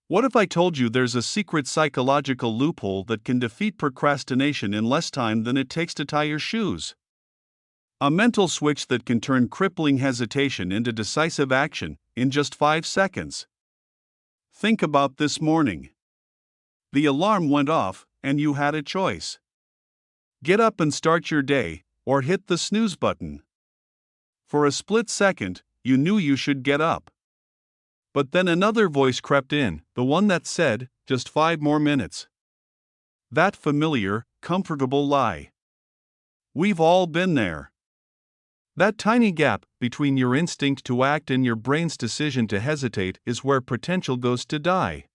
What if I told you there's a secret psychological loophole that can defeat procrastination in less time than it takes to tie your shoes? A mental switch that can turn crippling hesitation into decisive action in just 5 seconds. Think about this morning. The alarm went off, and you had a choice. Get up and start your day, or hit the snooze button. For a split second, you knew you should get up. But then another voice crept in, the one that said, just 5 more minutes. That familiar, comfortable lie. We've all been there. That tiny gap between your instinct to act and your brain's decision to hesitate is where potential goes to die.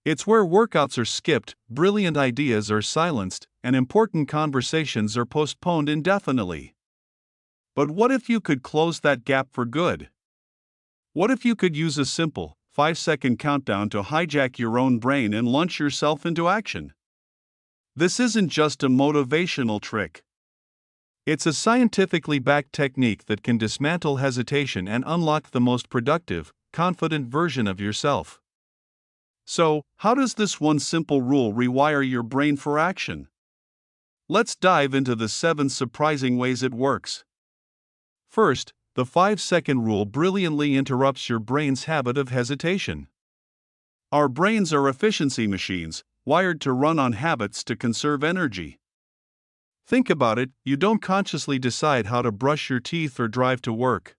It's where workouts are skipped, brilliant ideas are silenced, and important conversations are postponed indefinitely. But what if you could close that gap for good? What if you could use a simple, 5-second countdown to hijack your own brain and launch yourself into action? This isn't just a motivational trick. It's a scientifically backed technique that can dismantle hesitation and unlock the most productive, confident version of yourself. So, how does this one simple rule rewire your brain for action? Let's dive into the 7 surprising ways it works. First, the 5-second rule brilliantly interrupts your brain's habit of hesitation. Our brains are efficiency machines, wired to run on habits to conserve energy. Think about it, you don't consciously decide how to brush your teeth or drive to work.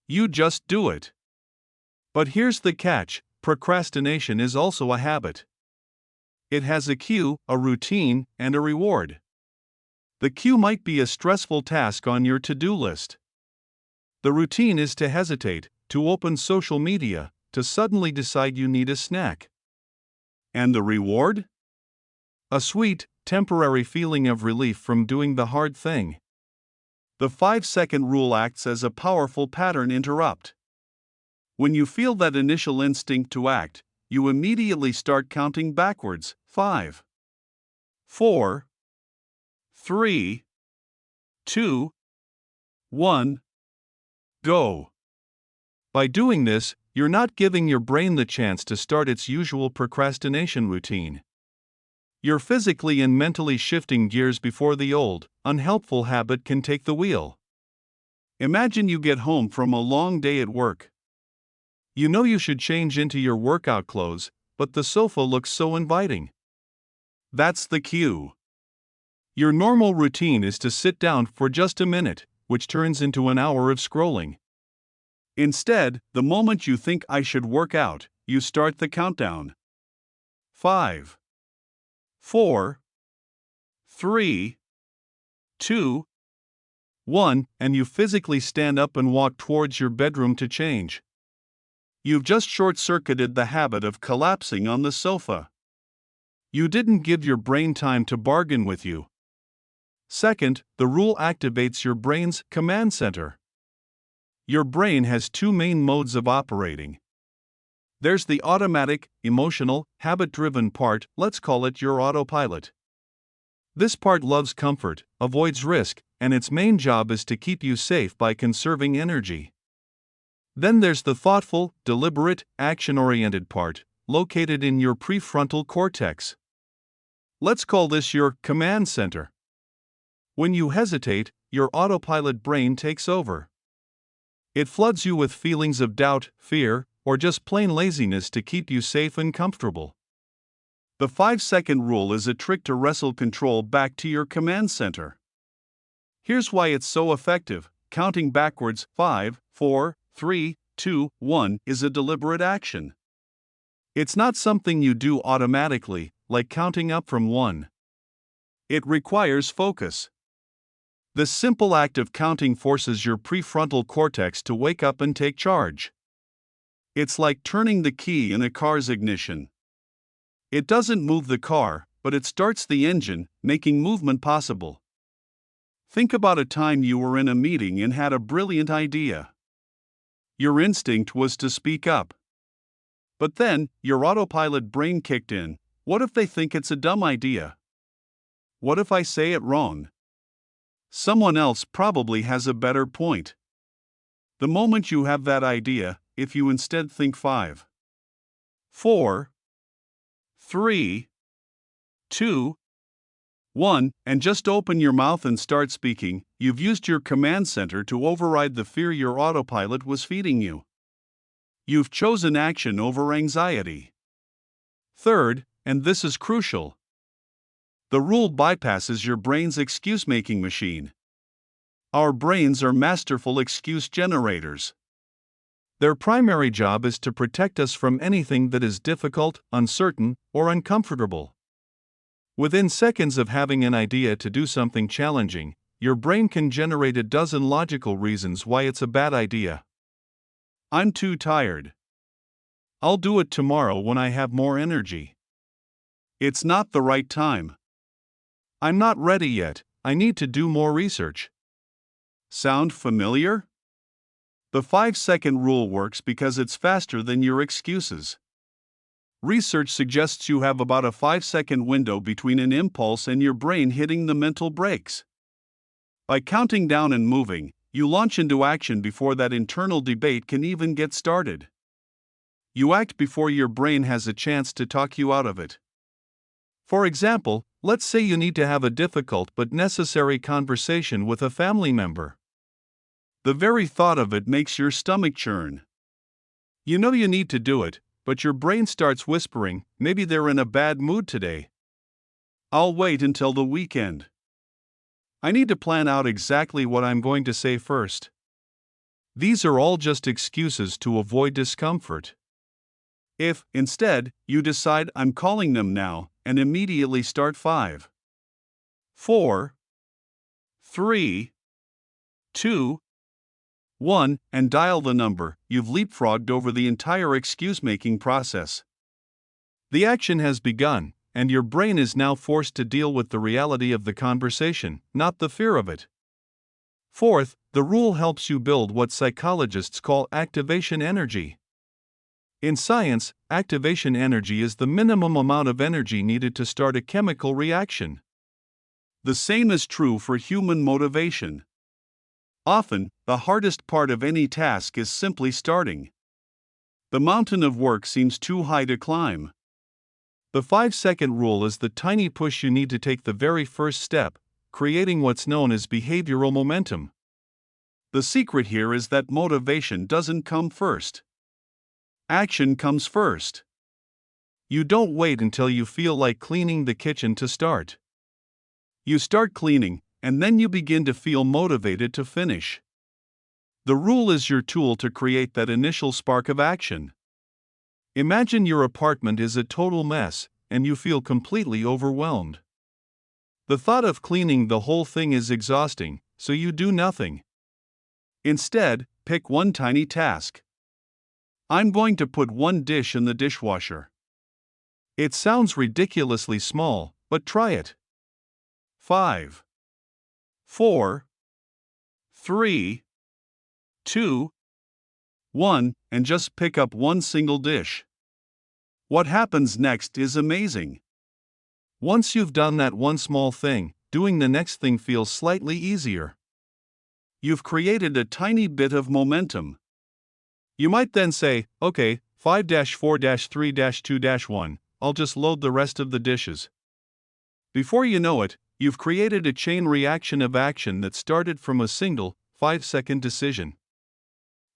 You just do it. But here's the catch: procrastination is also a habit. It has a cue, a routine, and a reward. The cue might be a stressful task on your to-do list. The routine is to hesitate, to open social media, to suddenly decide you need a snack. And the reward? A sweet, temporary feeling of relief from doing the hard thing. The 5-second rule acts as a powerful pattern interrupt. When you feel that initial instinct to act, you immediately start counting backwards: 5, 4, 3, 2, 1, go. By doing this, you're not giving your brain the chance to start its usual procrastination routine. You're physically and mentally shifting gears before the old, unhelpful habit can take the wheel. Imagine you get home from a long day at work. You know you should change into your workout clothes, but the sofa looks so inviting. That's the cue. Your normal routine is to sit down for just a minute, which turns into an hour of scrolling. Instead, the moment you think I should work out, you start the countdown. 5, 4, 3, 2, 1, and you physically stand up and walk towards your bedroom to change. You've just short-circuited the habit of collapsing on the sofa. You didn't give your brain time to bargain with you. Second, the rule activates your brain's command center. Your brain has 2 main modes of operating. There's the automatic, emotional, habit-driven part, let's call it your autopilot. This part loves comfort, avoids risk, and its main job is to keep you safe by conserving energy. Then there's the thoughtful, deliberate, action-oriented part, located in your prefrontal cortex. Let's call this your command center. When you hesitate, your autopilot brain takes over. It floods you with feelings of doubt, fear, or just plain laziness to keep you safe and comfortable. The 5-second rule is a trick to wrestle control back to your command center. Here's why it's so effective: counting backwards: 5, 4, 3, 2, 1 is a deliberate action. It's not something you do automatically, like counting up from 1. It requires focus. The simple act of counting forces your prefrontal cortex to wake up and take charge. It's like turning the key in a car's ignition. It doesn't move the car, but it starts the engine, making movement possible. Think about a time you were in a meeting and had a brilliant idea. Your instinct was to speak up. But then, your autopilot brain kicked in. What if they think it's a dumb idea? What if I say it wrong? Someone else probably has a better point. The moment you have that idea, if you instead think 5, 4, 3, 2, 1, and just open your mouth and start speaking. You've used your command center to override the fear your autopilot was feeding you. You've chosen action over anxiety. Third, and this is crucial, the rule bypasses your brain's excuse-making machine. Our brains are masterful excuse generators. Their primary job is to protect us from anything that is difficult, uncertain, or uncomfortable. Within seconds of having an idea to do something challenging, your brain can generate a dozen logical reasons why it's a bad idea. I'm too tired. I'll do it tomorrow when I have more energy. It's not the right time. I'm not ready yet, I need to do more research. Sound familiar? The 5-second rule works because it's faster than your excuses. Research suggests you have about a 5-second window between an impulse and your brain hitting the mental brakes. By counting down and moving, you launch into action before that internal debate can even get started. You act before your brain has a chance to talk you out of it. For example, let's say you need to have a difficult but necessary conversation with a family member. The very thought of it makes your stomach churn. You know you need to do it, but your brain starts whispering, maybe they're in a bad mood today. I'll wait until the weekend. I need to plan out exactly what I'm going to say first. These are all just excuses to avoid discomfort. If, instead, you decide I'm calling them now, and immediately start 5, 4, 3, 2, 1, and dial the number, you've leapfrogged over the entire excuse-making process. The action has begun, and your brain is now forced to deal with the reality of the conversation, not the fear of it. Fourth, the rule helps you build what psychologists call activation energy. In science, activation energy is the minimum amount of energy needed to start a chemical reaction. The same is true for human motivation. Often, the hardest part of any task is simply starting. The mountain of work seems too high to climb. The 5-second rule is the tiny push you need to take the very first step, creating what's known as behavioral momentum. The secret here is that motivation doesn't come first. Action comes first. You don't wait until you feel like cleaning the kitchen to start. You start cleaning, and then you begin to feel motivated to finish. The rule is your tool to create that initial spark of action. Imagine your apartment is a total mess, and you feel completely overwhelmed. The thought of cleaning the whole thing is exhausting, so you do nothing. Instead, pick one tiny task. I'm going to put one dish in the dishwasher. It sounds ridiculously small, but try it. 5, 4, 3, 2, 1, and just pick up one single dish. What happens next is amazing. Once you've done that one small thing, doing the next thing feels slightly easier. You've created a tiny bit of momentum. You might then say, okay, 5-4-3-2-1, I'll just load the rest of the dishes. Before you know it, you've created a chain reaction of action that started from a single, 5-second decision.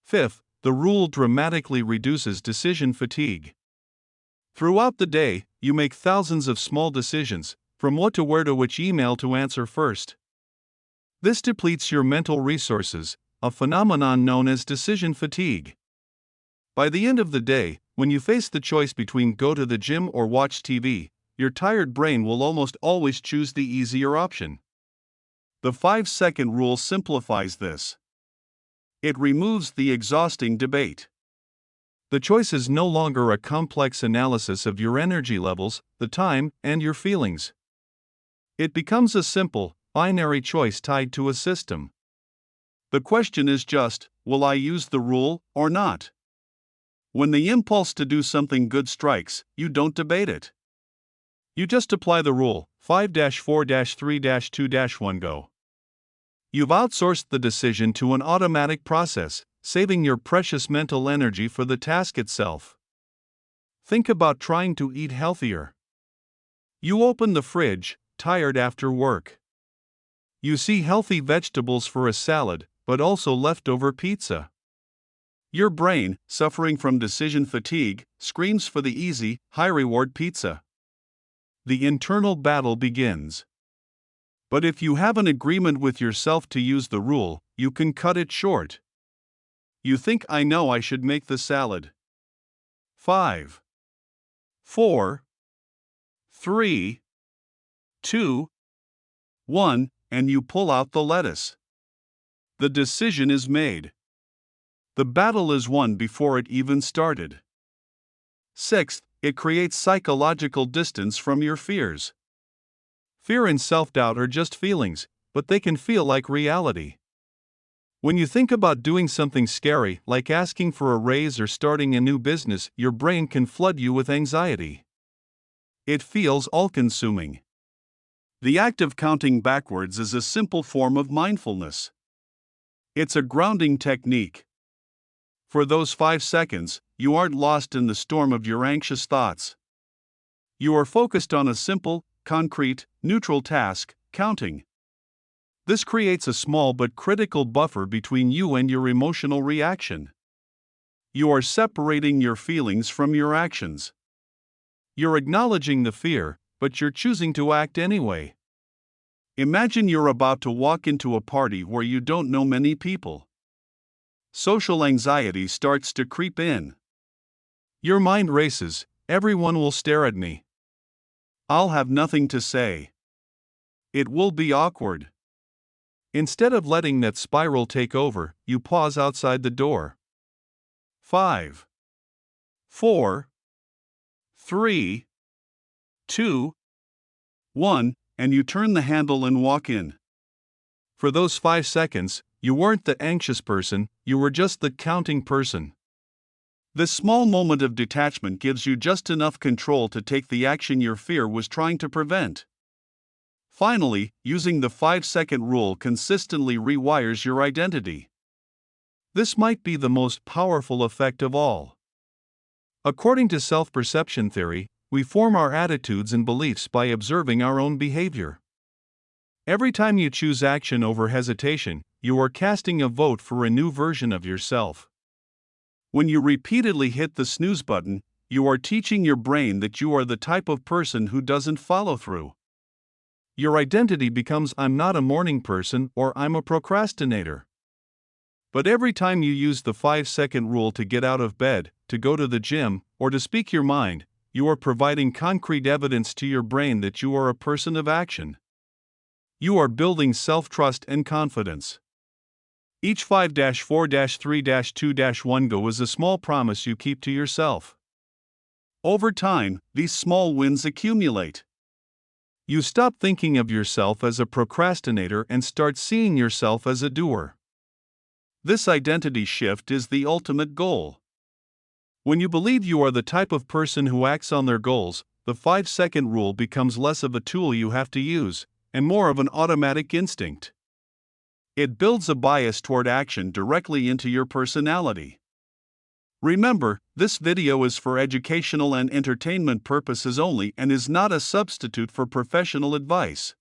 Fifth, the rule dramatically reduces decision fatigue. Throughout the day, you make thousands of small decisions, from what to wear to which email to answer first. This depletes your mental resources, a phenomenon known as decision fatigue. By the end of the day, when you face the choice between go to the gym or watch TV, your tired brain will almost always choose the easier option. The 5-second rule simplifies this. It removes the exhausting debate. The choice is no longer a complex analysis of your energy levels, the time, and your feelings. It becomes a simple, binary choice tied to a system. The question is just, will I use the rule or not? When the impulse to do something good strikes, you don't debate it. You just apply the rule, 5-4-3-2-1 go. You've outsourced the decision to an automatic process, saving your precious mental energy for the task itself. Think about trying to eat healthier. You open the fridge, tired after work. You see healthy vegetables for a salad, but also leftover pizza. Your brain, suffering from decision fatigue, screams for the easy, high-reward pizza. The internal battle begins. But if you have an agreement with yourself to use the rule, you can cut it short. You think, I know I should make the salad. 5, 4, 3, 2, 1, and you pull out the lettuce. The decision is made. The battle is won before it even started. Sixth, it creates psychological distance from your fears. Fear and self-doubt are just feelings, but they can feel like reality. When you think about doing something scary, like asking for a raise or starting a new business, your brain can flood you with anxiety. It feels all-consuming. The act of counting backwards is a simple form of mindfulness. It's a grounding technique. For those 5 seconds, you aren't lost in the storm of your anxious thoughts. You are focused on a simple, concrete, neutral task, counting. This creates a small but critical buffer between you and your emotional reaction. You are separating your feelings from your actions. You're acknowledging the fear, but you're choosing to act anyway. Imagine you're about to walk into a party where you don't know many people. Social anxiety starts to creep in. Your mind races, everyone will stare at me. I'll have nothing to say. It will be awkward. Instead of letting that spiral take over, you pause outside the door. 5, 4, 3, 2, 1, and you turn the handle and walk in. For those 5 seconds, you weren't the anxious person, you were just the counting person. This small moment of detachment gives you just enough control to take the action your fear was trying to prevent. Finally, using the 5-second rule consistently rewires your identity. This might be the most powerful effect of all. According to self-perception theory, we form our attitudes and beliefs by observing our own behavior. Every time you choose action over hesitation, you are casting a vote for a new version of yourself. When you repeatedly hit the snooze button, you are teaching your brain that you are the type of person who doesn't follow through. Your identity becomes I'm not a morning person or I'm a procrastinator. But every time you use the 5-second rule to get out of bed, to go to the gym, or to speak your mind, you are providing concrete evidence to your brain that you are a person of action. You are building self-trust and confidence. Each 5-4-3-2-1 go is a small promise you keep to yourself. Over time, these small wins accumulate. You stop thinking of yourself as a procrastinator and start seeing yourself as a doer. This identity shift is the ultimate goal. When you believe you are the type of person who acts on their goals, the 5-second rule becomes less of a tool you have to use, and more of an automatic instinct. It builds a bias toward action directly into your personality. Remember, this video is for educational and entertainment purposes only and is not a substitute for professional advice.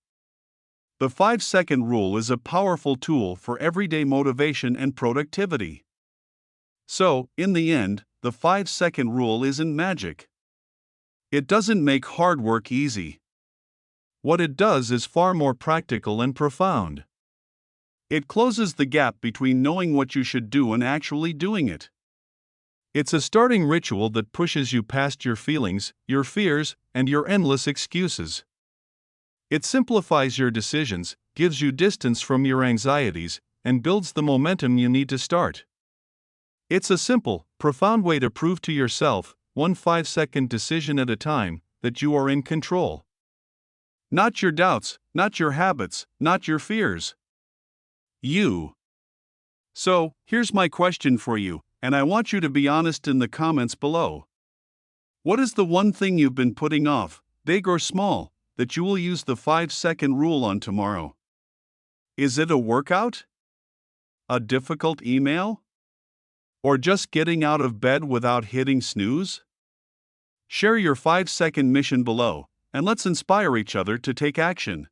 The 5-second rule is a powerful tool for everyday motivation and productivity. So, in the end, the 5-second rule isn't magic. It doesn't make hard work easy. What it does is far more practical and profound. It closes the gap between knowing what you should do and actually doing it. It's a starting ritual that pushes you past your feelings, your fears, and your endless excuses. It simplifies your decisions, gives you distance from your anxieties, and builds the momentum you need to start. It's a simple, profound way to prove to yourself, one 5-second decision at a time, that you are in control. Not your doubts, not your habits, not your fears. You. So, here's my question for you, and I want you to be honest in the comments below. What is the one thing you've been putting off, big or small, that you will use the 5-second rule on tomorrow? Is it a workout? A difficult email? Or just getting out of bed without hitting snooze? Share your 5-second mission below, and let's inspire each other to take action.